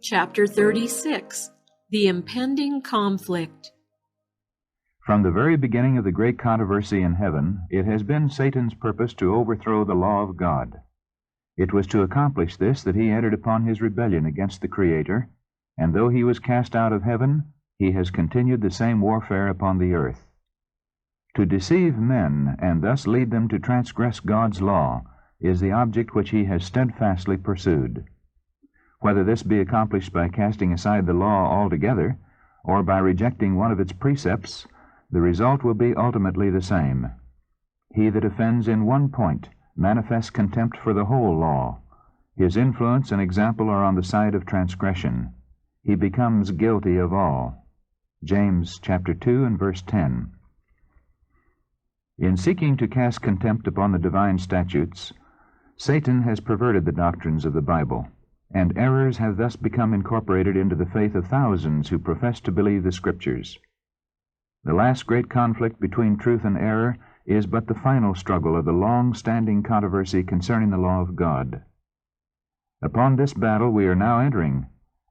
Chapter 36. The Impending Conflict. From the very beginning of the great controversy in heaven, it has been Satan's purpose to overthrow the law of God. It was to accomplish this that he entered upon his rebellion against the Creator, and though he was cast out of heaven, he has continued the same warfare upon the earth. To deceive men, and thus lead them to transgress God's law, is the object which he has steadfastly pursued. Whether this be accomplished by casting aside the law altogether, or by rejecting one of its precepts, the result will be ultimately the same. He that offends in one point manifests contempt for the whole law. His influence and example are on the side of transgression. He becomes guilty of all. James chapter 2 and verse 10. In seeking to cast contempt upon the divine statutes, Satan has perverted the doctrines of the Bible, and errors have thus become incorporated into the faith of thousands who profess to believe the Scriptures. The last great conflict between truth and error is but the final struggle of the long-standing controversy concerning the law of God. Upon this battle we are now entering,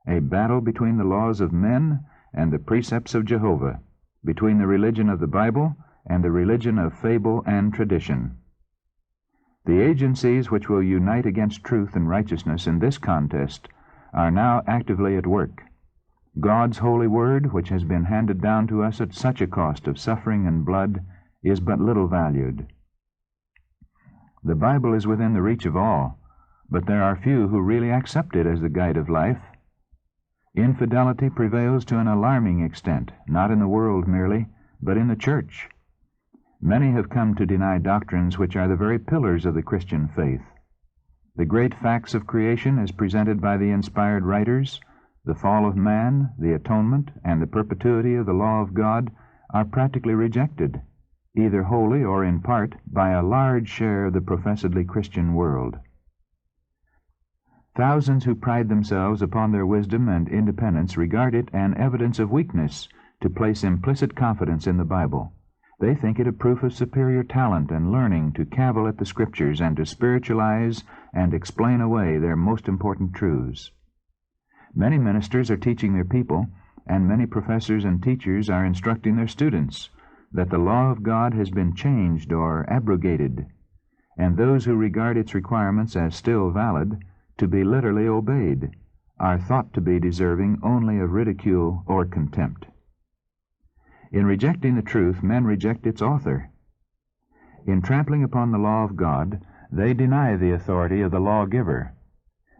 a battle between the laws of men and the precepts of Jehovah, between the religion of the Bible and the religion of fable and tradition. The agencies which will unite against truth and righteousness in this contest are now actively at work. God's holy word, which has been handed down to us at such a cost of suffering and blood, is but little valued. The Bible is within the reach of all, but there are few who really accept it as the guide of life. Infidelity prevails to an alarming extent, not in the world merely, but in the church. Many have come to deny doctrines which are the very pillars of the Christian faith. The great facts of creation as presented by the inspired writers, the fall of man, the atonement, and the perpetuity of the law of God are practically rejected, either wholly or in part, by a large share of the professedly Christian world. Thousands who pride themselves upon their wisdom and independence regard it an evidence of weakness to place implicit confidence in the Bible. They think it a proof of superior talent and learning to cavil at the Scriptures and to spiritualize and explain away their most important truths. Many ministers are teaching their people, and many professors and teachers are instructing their students, that the law of God has been changed or abrogated, and those who regard its requirements as still valid, to be literally obeyed, are thought to be deserving only of ridicule or contempt. In rejecting the truth, men reject its author. In trampling upon the law of God, they deny the authority of the lawgiver.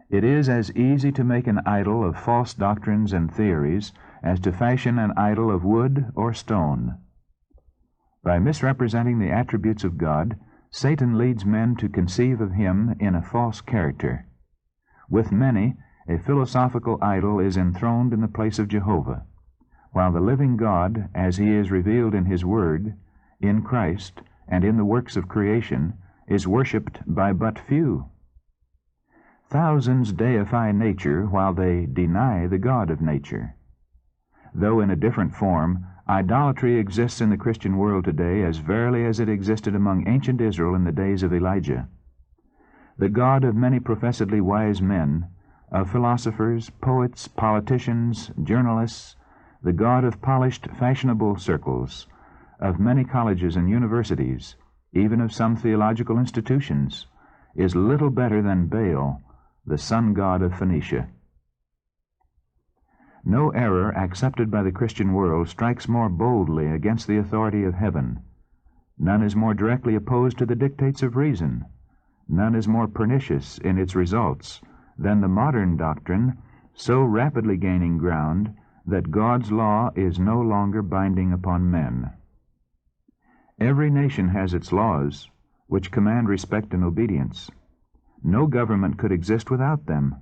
It is as easy to make an idol of false doctrines and theories as to fashion an idol of wood or stone. By misrepresenting the attributes of God, Satan leads men to conceive of him in a false character. With many, a philosophical idol is enthroned in the place of Jehovah, while the living God, as he is revealed in his Word, in Christ, and in the works of creation, is worshipped by but few. Thousands deify nature while they deny the God of nature. Though in a different form, idolatry exists in the Christian world today as verily as it existed among ancient Israel in the days of Elijah. The God of many professedly wise men, of philosophers, poets, politicians, journalists, the God of polished, fashionable circles, of many colleges and universities, even of some theological institutions, is little better than Baal, the sun god of Phoenicia. No error accepted by the Christian world strikes more boldly against the authority of heaven. None is more directly opposed to the dictates of reason. None is more pernicious in its results than the modern doctrine, so rapidly gaining ground that God's law is no longer binding upon men. Every nation has its laws, which command respect and obedience. No government could exist without them.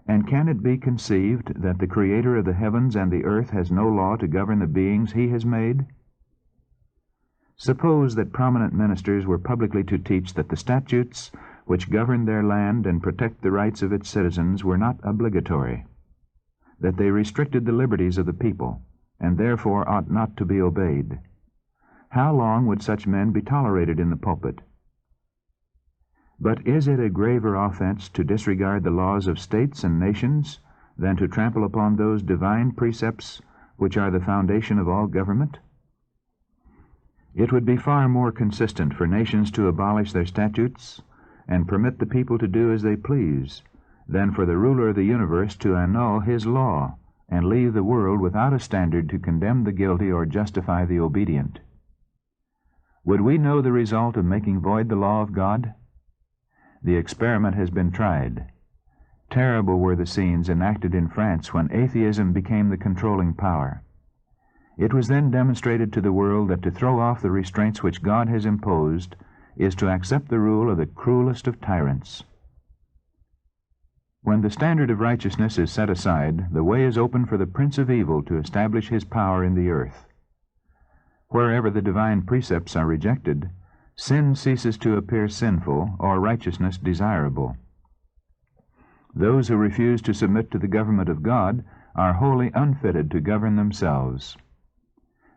And can it be conceived that the Creator of the heavens and the earth has no law to govern the beings he has made? Suppose that prominent ministers were publicly to teach that the statutes which govern their land and protect the rights of its citizens were not obligatory, that they restricted the liberties of the people, and therefore ought not to be obeyed. How long would such men be tolerated in the pulpit? But is it a graver offense to disregard the laws of states and nations than to trample upon those divine precepts which are the foundation of all government? It would be far more consistent for nations to abolish their statutes and permit the people to do as they please than for the ruler of the universe to annul his law and leave the world without a standard to condemn the guilty or justify the obedient. Would we know the result of making void the law of God? The experiment has been tried. Terrible were the scenes enacted in France when atheism became the controlling power. It was then demonstrated to the world that to throw off the restraints which God has imposed is to accept the rule of the cruelest of tyrants. When the standard of righteousness is set aside, the way is open for the prince of evil to establish his power in the earth. Wherever the divine precepts are rejected, sin ceases to appear sinful or righteousness desirable. Those who refuse to submit to the government of God are wholly unfitted to govern themselves.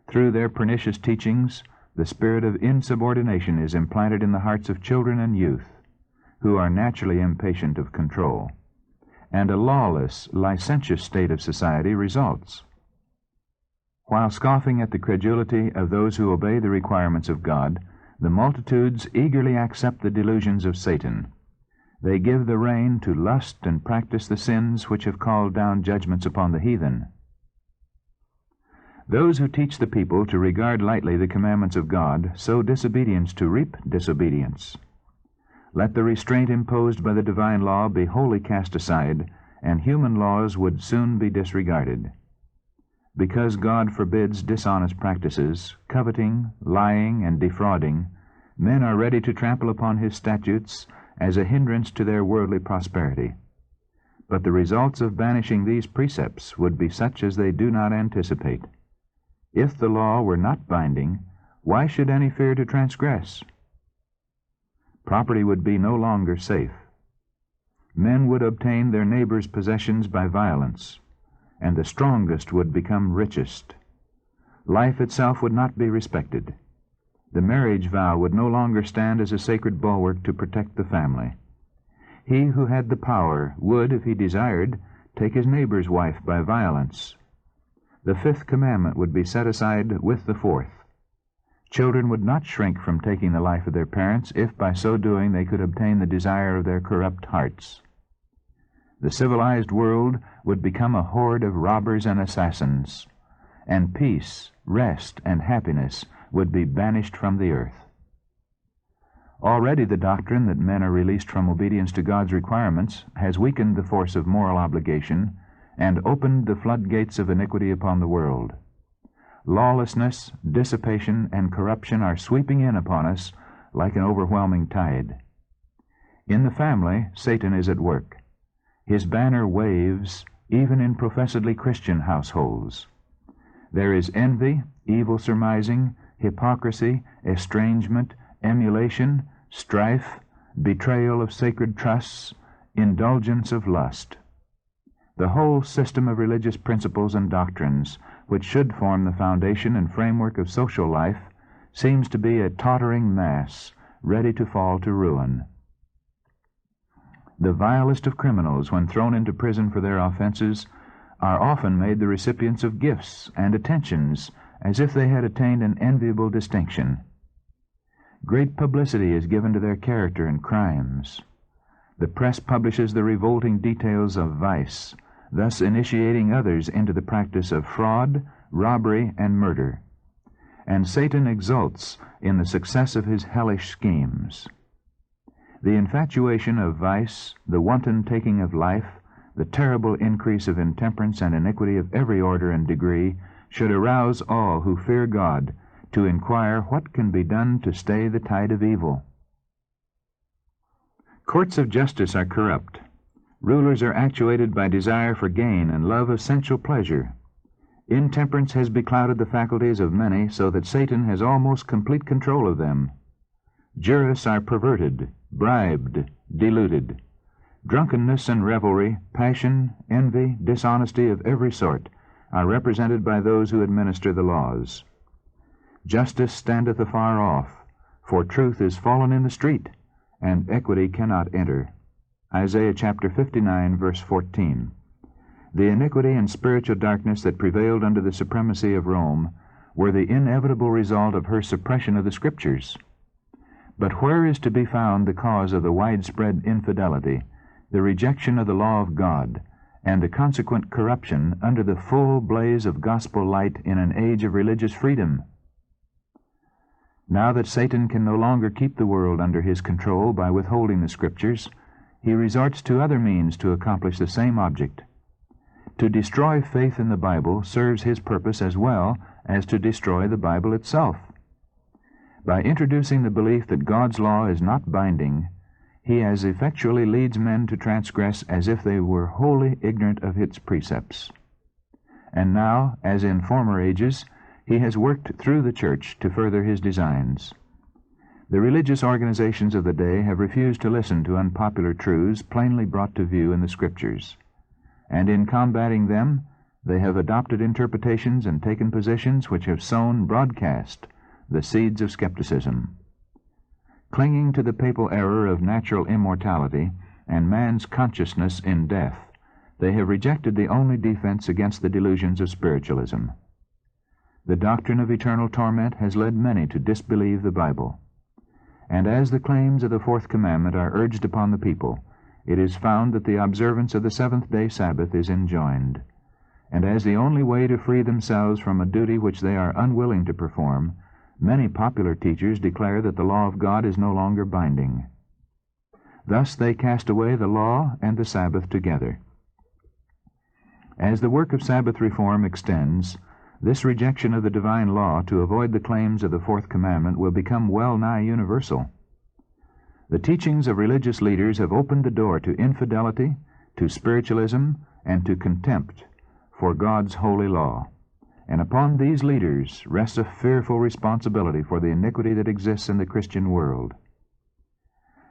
Through their pernicious teachings, the spirit of insubordination is implanted in the hearts of children and youth, who are naturally impatient of control, and a lawless, licentious state of society results. While scoffing at the credulity of those who obey the requirements of God, the multitudes eagerly accept the delusions of Satan. They give the rein to lust and practice the sins which have called down judgments upon the heathen. Those who teach the people to regard lightly the commandments of God sow disobedience to reap disobedience. Let the restraint imposed by the divine law be wholly cast aside, and human laws would soon be disregarded. Because God forbids dishonest practices, coveting, lying, and defrauding, men are ready to trample upon his statutes as a hindrance to their worldly prosperity. But the results of banishing these precepts would be such as they do not anticipate. If the law were not binding, why should any fear to transgress? Property would be no longer safe. Men would obtain their neighbors' possessions by violence, and the strongest would become richest. Life itself would not be respected. The marriage vow would no longer stand as a sacred bulwark to protect the family. He who had the power would, if he desired, take his neighbor's wife by violence. The fifth commandment would be set aside with the fourth. Children would not shrink from taking the life of their parents if by so doing they could obtain the desire of their corrupt hearts. The civilized world would become a horde of robbers and assassins, and peace, rest, and happiness would be banished from the earth. Already the doctrine that men are released from obedience to God's requirements has weakened the force of moral obligation and opened the floodgates of iniquity upon the world. Lawlessness, dissipation, and corruption are sweeping in upon us like an overwhelming tide. In the family, Satan is at work. His banner waves even in professedly Christian households. There is envy, evil surmising, hypocrisy, estrangement, emulation, strife, betrayal of sacred trusts, indulgence of lust. The whole system of religious principles and doctrines, which should form the foundation and framework of social life, seems to be a tottering mass, ready to fall to ruin. The vilest of criminals, when thrown into prison for their offenses, are often made the recipients of gifts and attentions as if they had attained an enviable distinction. Great publicity is given to their character and crimes. The press publishes the revolting details of vice, thus initiating others into the practice of fraud, robbery, and murder. And Satan exults in the success of his hellish schemes. The infatuation of vice, the wanton taking of life, the terrible increase of intemperance and iniquity of every order and degree should arouse all who fear God to inquire what can be done to stay the tide of evil. Courts of justice are corrupt. Rulers are actuated by desire for gain and love of sensual pleasure. Intemperance has beclouded the faculties of many so that Satan has almost complete control of them. Jurists are perverted, bribed, deluded. Drunkenness and revelry, passion, envy, dishonesty of every sort are represented by those who administer the laws. Justice standeth afar off, for truth is fallen in the street, and equity cannot enter. Isaiah chapter 59, verse 14. The iniquity and spiritual darkness that prevailed under the supremacy of Rome were the inevitable result of her suppression of the Scriptures. But where is to be found the cause of the widespread infidelity, the rejection of the law of God, and the consequent corruption under the full blaze of gospel light in an age of religious freedom? Now that Satan can no longer keep the world under his control by withholding the Scriptures, he resorts to other means to accomplish the same object. To destroy faith in the Bible serves his purpose as well as to destroy the Bible itself. By introducing the belief that God's law is not binding, he as effectually leads men to transgress as if they were wholly ignorant of its precepts. And now, as in former ages, he has worked through the church to further his designs. The religious organizations of the day have refused to listen to unpopular truths plainly brought to view in the Scriptures, and in combating them, they have adopted interpretations and taken positions which have sown broadcast the seeds of skepticism. Clinging to the papal error of natural immortality and man's consciousness in death, they have rejected the only defense against the delusions of spiritualism. The doctrine of eternal torment has led many to disbelieve the Bible. And as the claims of the fourth commandment are urged upon the people, it is found that the observance of the seventh-day Sabbath is enjoined. And as the only way to free themselves from a duty which they are unwilling to perform, many popular teachers declare that the law of God is no longer binding. Thus they cast away the law and the Sabbath together. As the work of Sabbath reform extends, this rejection of the divine law to avoid the claims of the fourth commandment will become well nigh universal. The teachings of religious leaders have opened the door to infidelity, to spiritualism, and to contempt for God's holy law. And upon these leaders rests a fearful responsibility for the iniquity that exists in the Christian world.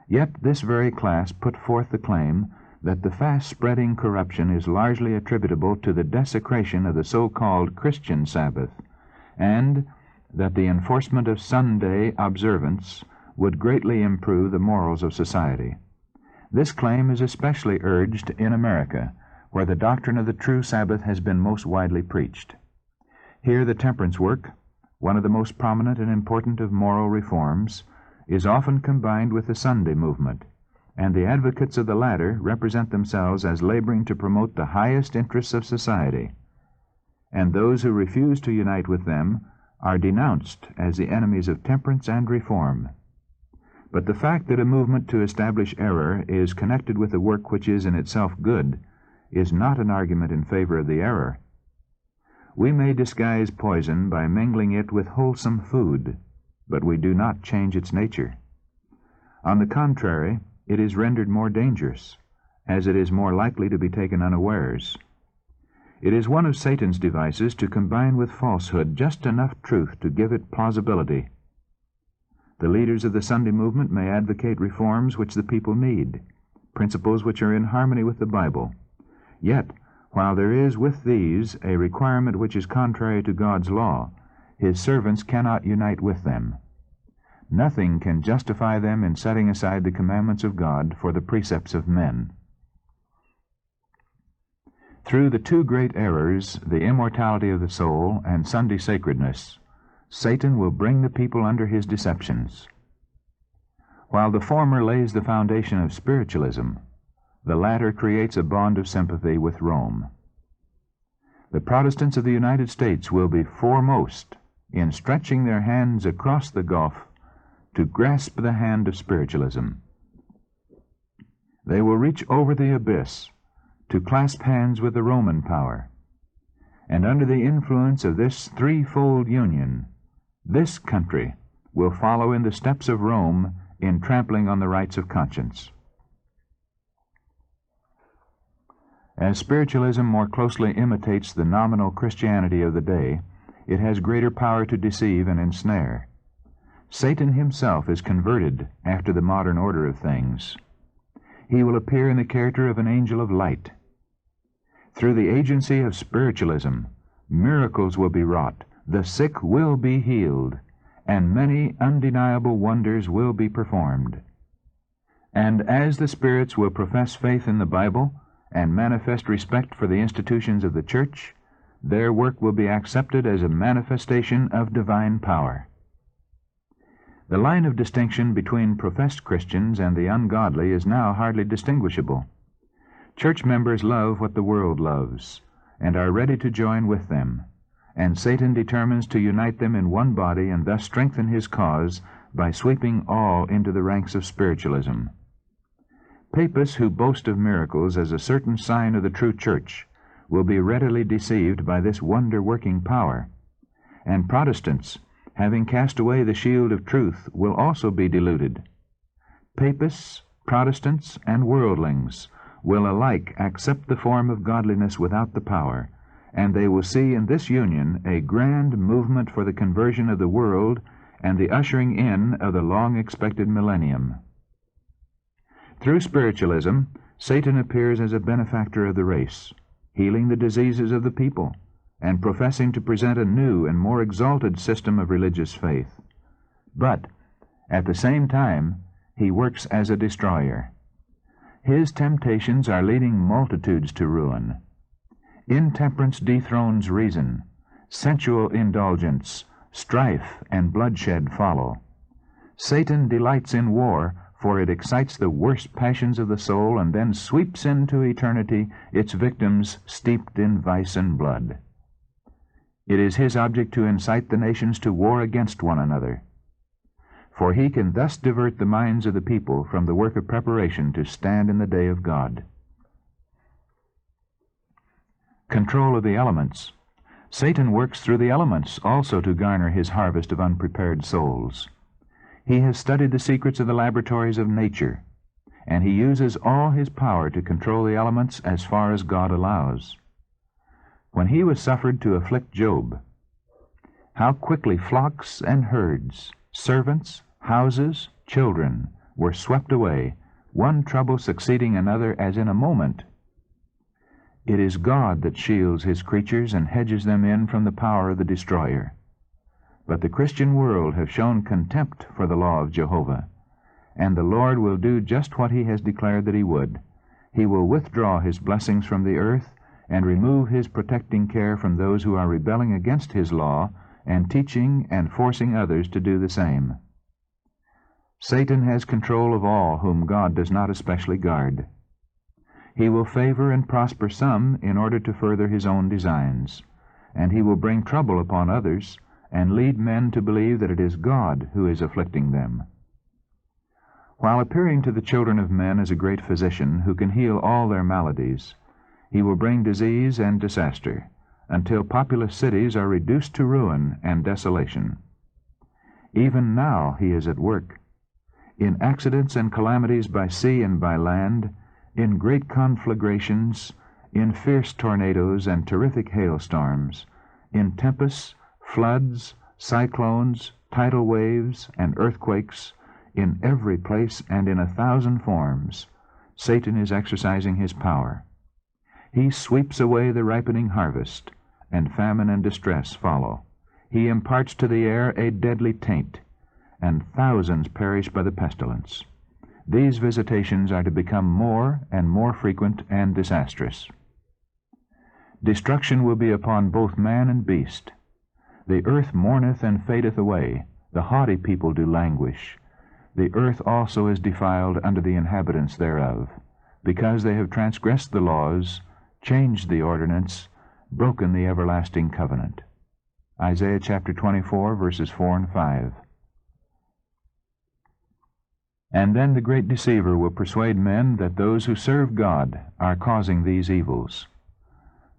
Yet this very class put forth the claim that the fast-spreading corruption is largely attributable to the desecration of the so-called Christian Sabbath, and that the enforcement of Sunday observance would greatly improve the morals of society. This claim is especially urged in America, where the doctrine of the true Sabbath has been most widely preached. Here the temperance work, one of the most prominent and important of moral reforms, is often combined with the Sunday movement, and the advocates of the latter represent themselves as laboring to promote the highest interests of society, and those who refuse to unite with them are denounced as the enemies of temperance and reform. But the fact that a movement to establish error is connected with a work which is in itself good is not an argument in favor of the error. We may disguise poison by mingling it with wholesome food, but we do not change its nature. On the contrary, it is rendered more dangerous, as it is more likely to be taken unawares. It is one of Satan's devices to combine with falsehood just enough truth to give it plausibility. The leaders of the Sunday movement may advocate reforms which the people need, principles which are in harmony with the Bible. Yet, while there is with these a requirement which is contrary to God's law, His servants cannot unite with them. Nothing can justify them in setting aside the commandments of God for the precepts of men. Through the two great errors, the immortality of the soul and Sunday sacredness, Satan will bring the people under his deceptions. While the former lays the foundation of spiritualism, the latter creates a bond of sympathy with Rome. The Protestants of the United States will be foremost in stretching their hands across the gulf to grasp the hand of spiritualism. They will reach over the abyss to clasp hands with the Roman power. And under the influence of this threefold union, this country will follow in the steps of Rome in trampling on the rights of conscience. As spiritualism more closely imitates the nominal Christianity of the day, it has greater power to deceive and ensnare. Satan himself is converted after the modern order of things. He will appear in the character of an angel of light. Through the agency of spiritualism, miracles will be wrought, the sick will be healed, and many undeniable wonders will be performed. And as the spirits will profess faith in the Bible and manifest respect for the institutions of the church, their work will be accepted as a manifestation of divine power. The line of distinction between professed Christians and the ungodly is now hardly distinguishable. Church members love what the world loves, and are ready to join with them, and Satan determines to unite them in one body and thus strengthen his cause by sweeping all into the ranks of spiritualism. Papists who boast of miracles as a certain sign of the true church will be readily deceived by this wonder-working power, and Protestants, having cast away the shield of truth, will also be deluded. Papists, Protestants, and worldlings will alike accept the form of godliness without the power, and they will see in this union a grand movement for the conversion of the world and the ushering in of the long-expected millennium. Through spiritualism, Satan appears as a benefactor of the race, healing the diseases of the people, and professing to present a new and more exalted system of religious faith. But, at the same time, he works as a destroyer. His temptations are leading multitudes to ruin. Intemperance dethrones reason, sensual indulgence, strife, and bloodshed follow. Satan delights in war, for it excites the worst passions of the soul and then sweeps into eternity its victims steeped in vice and blood. It is his object to incite the nations to war against one another, for he can thus divert the minds of the people from the work of preparation to stand in the day of God. Control of the elements. Satan works through the elements also to garner his harvest of unprepared souls. He has studied the secrets of the laboratories of nature, and he uses all his power to control the elements as far as God allows. When he was suffered to afflict Job, how quickly flocks and herds, servants, houses, children were swept away, one trouble succeeding another as in a moment. It is God that shields his creatures and hedges them in from the power of the destroyer. But the Christian world have shown contempt for the law of Jehovah, and the Lord will do just what he has declared that he would. He will withdraw his blessings from the earth and remove his protecting care from those who are rebelling against his law and teaching and forcing others to do the same. Satan has control of all whom God does not especially guard. He will favor and prosper some in order to further his own designs, and he will bring trouble upon others and lead men to believe that it is God who is afflicting them. While appearing to the children of men as a great physician who can heal all their maladies, he will bring disease and disaster, until populous cities are reduced to ruin and desolation. Even now he is at work. In accidents and calamities by sea and by land, in great conflagrations, in fierce tornadoes and terrific hailstorms, in tempests, floods, cyclones, tidal waves, and earthquakes, in every place and in 1,000 forms, Satan is exercising his power. He sweeps away the ripening harvest, and famine and distress follow. He imparts to the air a deadly taint, and thousands perish by the pestilence. These visitations are to become more and more frequent and disastrous. Destruction will be upon both man and beast. The earth mourneth and fadeth away, the haughty people do languish. The earth also is defiled under the inhabitants thereof, because they have transgressed the laws, changed the ordinance, broken the everlasting covenant. Isaiah chapter 24, verses 4 and 5. And then the great deceiver will persuade men that those who serve God are causing these evils.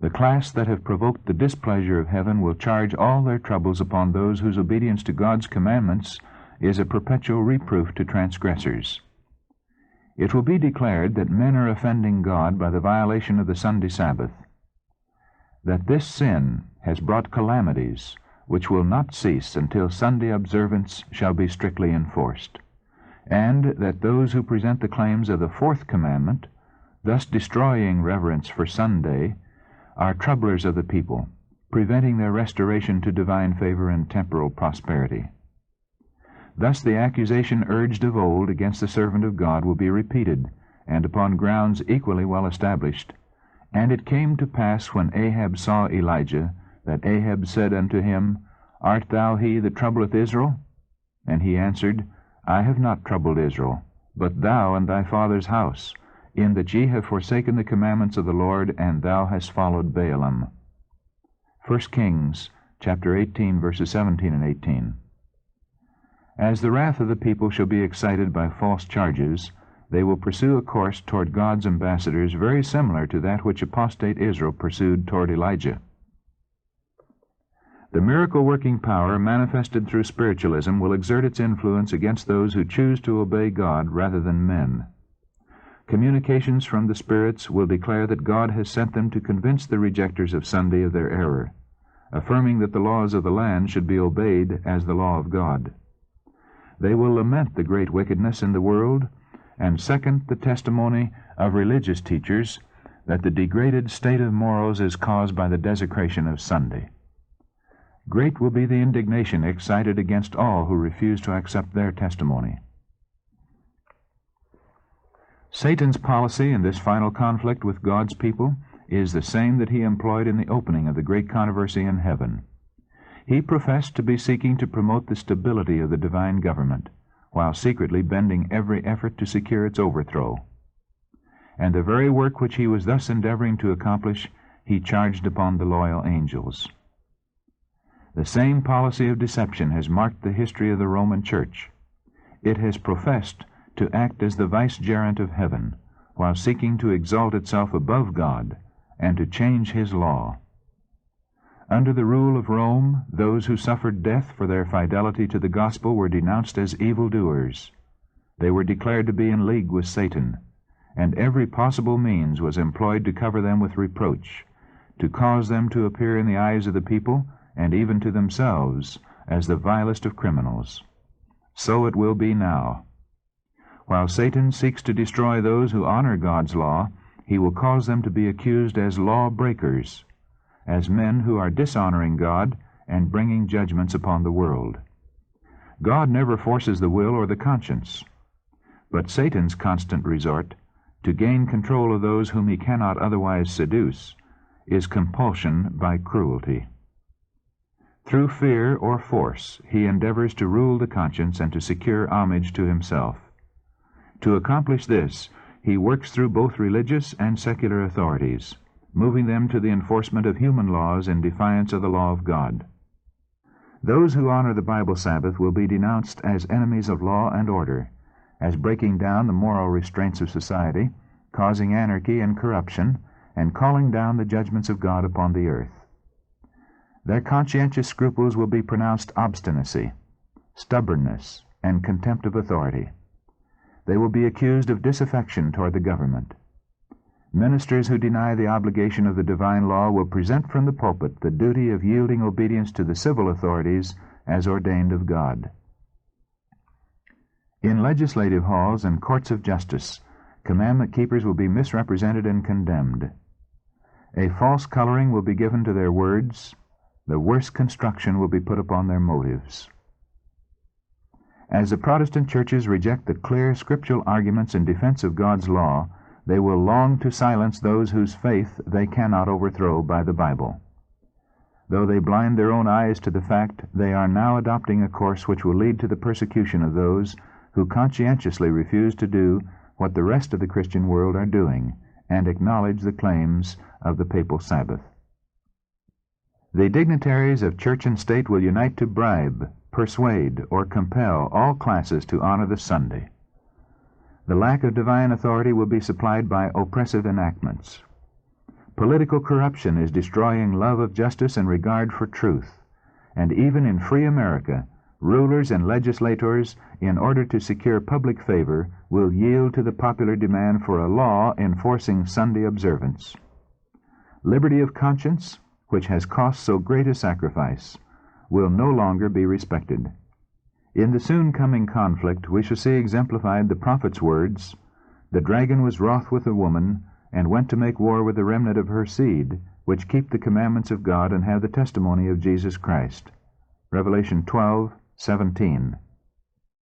The class that have provoked the displeasure of heaven will charge all their troubles upon those whose obedience to God's commandments is a perpetual reproof to transgressors. It will be declared that men are offending God by the violation of the Sunday Sabbath, that this sin has brought calamities which will not cease until Sunday observance shall be strictly enforced, and that those who present the claims of the fourth commandment, thus destroying reverence for Sunday, are troublers of the people, preventing their restoration to divine favor and temporal prosperity. Thus the accusation urged of old against the servant of God will be repeated, and upon grounds equally well established, And it came to pass, when Ahab saw Elijah, that Ahab said unto him, Art thou he that troubleth Israel? And he answered, I have not troubled Israel, but thou and thy father's house, in that ye have forsaken the commandments of the Lord, and thou hast followed Baalim. 1 Kings chapter 18, verses 17 and 18. As the wrath of the people shall be excited by false charges, they will pursue a course toward God's ambassadors very similar to that which apostate Israel pursued toward Elijah. The miracle-working power manifested through spiritualism will exert its influence against those who choose to obey God rather than men. Communications from the spirits will declare that God has sent them to convince the rejectors of Sunday of their error, affirming that the laws of the land should be obeyed as the law of God. They will lament the great wickedness in the world, and second the testimony of religious teachers that the degraded state of morals is caused by the desecration of Sunday. Great will be the indignation excited against all who refuse to accept their testimony. Satan's policy in this final conflict with God's people is the same that he employed in the opening of the great controversy in heaven. He professed to be seeking to promote the stability of the divine government, while secretly bending every effort to secure its overthrow. And the very work which he was thus endeavoring to accomplish, he charged upon the loyal angels. The same policy of deception has marked the history of the Roman Church. It has professed to act as the vicegerent of heaven, while seeking to exalt itself above God and to change his law. Under the rule of Rome, those who suffered death for their fidelity to the gospel were denounced as evildoers. They were declared to be in league with Satan, and every possible means was employed to cover them with reproach, to cause them to appear in the eyes of the people, and even to themselves, as the vilest of criminals. So it will be now. While Satan seeks to destroy those who honor God's law, he will cause them to be accused as law-breakers, as men who are dishonoring God and bringing judgments upon the world. God never forces the will or the conscience, but Satan's constant resort, to gain control of those whom he cannot otherwise seduce, is compulsion by cruelty. Through fear or force, he endeavors to rule the conscience and to secure homage to himself. To accomplish this, he works through both religious and secular authorities, moving them to the enforcement of human laws in defiance of the law of God. Those who honor the Bible Sabbath will be denounced as enemies of law and order, as breaking down the moral restraints of society, causing anarchy and corruption, and calling down the judgments of God upon the earth. Their conscientious scruples will be pronounced obstinacy, stubbornness, and contempt of authority. They will be accused of disaffection toward the government. Ministers who deny the obligation of the divine law will present from the pulpit the duty of yielding obedience to the civil authorities as ordained of God. In legislative halls and courts of justice, commandment keepers will be misrepresented and condemned. A false coloring will be given to their words. The worst construction will be put upon their motives. As the Protestant churches reject the clear scriptural arguments in defense of God's law, they will long to silence those whose faith they cannot overthrow by the Bible. Though they blind their own eyes to the fact, they are now adopting a course which will lead to the persecution of those who conscientiously refuse to do what the rest of the Christian world are doing, and acknowledge the claims of the papal Sabbath. The dignitaries of church and state will unite to bribe, persuade, or compel all classes to honor the Sunday. The lack of divine authority will be supplied by oppressive enactments. Political corruption is destroying love of justice and regard for truth, and even in free America, rulers and legislators, in order to secure public favor, will yield to the popular demand for a law enforcing Sunday observance. Liberty of conscience, which has cost so great a sacrifice, will no longer be respected. In the soon coming conflict we shall see exemplified the prophet's words, "The dragon was wroth with the woman, and went to make war with the remnant of her seed, which keep the commandments of God and have the testimony of Jesus Christ." Revelation 12:17.